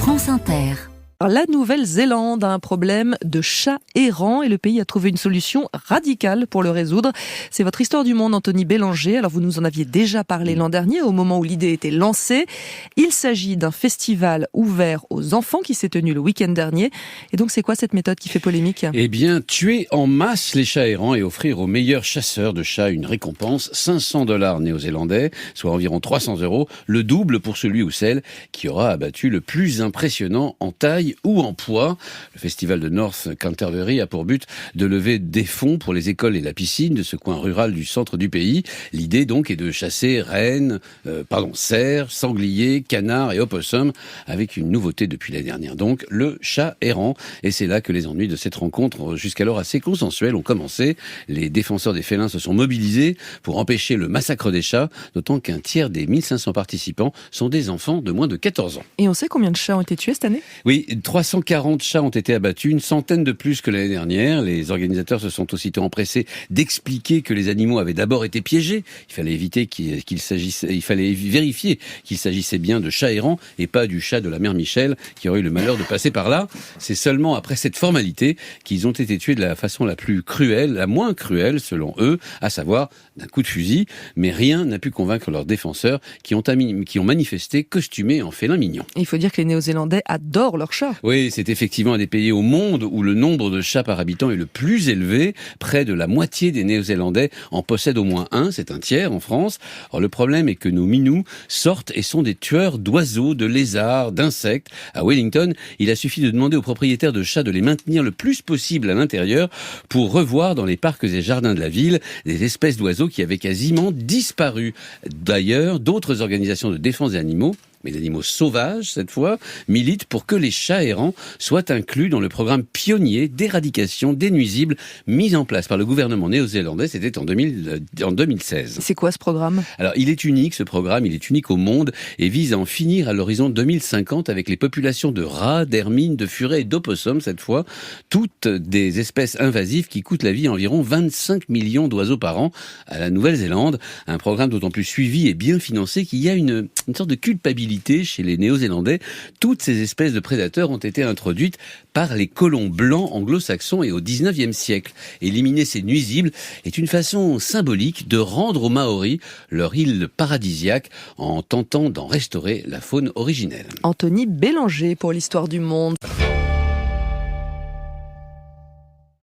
France Inter. La Nouvelle-Zélande a un problème de chats errants et le pays a trouvé une solution radicale pour le résoudre. C'est votre histoire du monde, Anthony Bélanger. Alors vous nous en aviez déjà parlé l'an dernier au moment où l'idée était lancée. Il s'agit d'un festival ouvert aux enfants qui s'est tenu le week-end dernier. Et donc c'est quoi cette méthode qui fait polémique ? Eh bien, tuer en masse les chats errants et offrir aux meilleurs chasseurs de chats une récompense, $500 néo-zélandais, soit environ 300 €, le double pour celui ou celle qui aura abattu le plus impressionnant en taille ou en poids. Le festival de North Canterbury a pour but de lever des fonds pour les écoles et la piscine de ce coin rural du centre du pays. L'idée donc est de chasser cerfs, sangliers, canards et opossums avec une nouveauté depuis l'année dernière, donc le chat errant. Et c'est là que les ennuis de cette rencontre, jusqu'alors assez consensuelle, ont commencé. Les défenseurs des félins se sont mobilisés pour empêcher le massacre des chats, d'autant qu'un tiers des 1500 participants sont des enfants de moins de 14 ans. Et on sait combien de chats ont été tués cette année ? Oui, 340 chats ont été abattus, une centaine de plus que l'année dernière. Les organisateurs se sont aussitôt empressés d'expliquer que les animaux avaient d'abord été piégés. Il fallait vérifier qu'il s'agissait bien de chats errants et pas du chat de la mère Michel qui aurait eu le malheur de passer par là. C'est seulement après cette formalité qu'ils ont été tués de la façon la plus cruelle, la moins cruelle selon eux, à savoir d'un coup de fusil. Mais rien n'a pu convaincre leurs défenseurs qui ont manifesté costumés en félins mignons. Il faut dire que les Néo-Zélandais adorent leurs chats. Oui, c'est effectivement un des pays au monde où le nombre de chats par habitant est le plus élevé. Près de la moitié des Néo-Zélandais en possèdent au moins un, c'est un tiers en France. Alors le problème est que nos minous sortent et sont des tueurs d'oiseaux, de lézards, d'insectes. À Wellington, il a suffi de demander aux propriétaires de chats de les maintenir le plus possible à l'intérieur pour revoir dans les parcs et jardins de la ville des espèces d'oiseaux qui avaient quasiment disparu. D'ailleurs, d'autres organisations de défense des animaux, mais d'animaux sauvages cette fois, militent pour que les chats errants soient inclus dans le programme pionnier d'éradication des nuisibles mis en place par le gouvernement néo-zélandais, c'était en 2016. C'est quoi ce programme ? Alors il est unique ce programme, il est unique au monde et vise à en finir à l'horizon 2050 avec les populations de rats, d'hermines, de furets et d'opossums cette fois, toutes des espèces invasives qui coûtent la vie à environ 25 millions d'oiseaux par an à la Nouvelle-Zélande. Un programme d'autant plus suivi et bien financé qu'il y a une sorte de culpabilité chez les Néo-Zélandais. Toutes ces espèces de prédateurs ont été introduites par les colons blancs anglo-saxons et au 19e siècle. Éliminer ces nuisibles est une façon symbolique de rendre aux Maoris leur île paradisiaque en tentant d'en restaurer la faune originelle. Anthony Bélanger pour l'histoire du monde.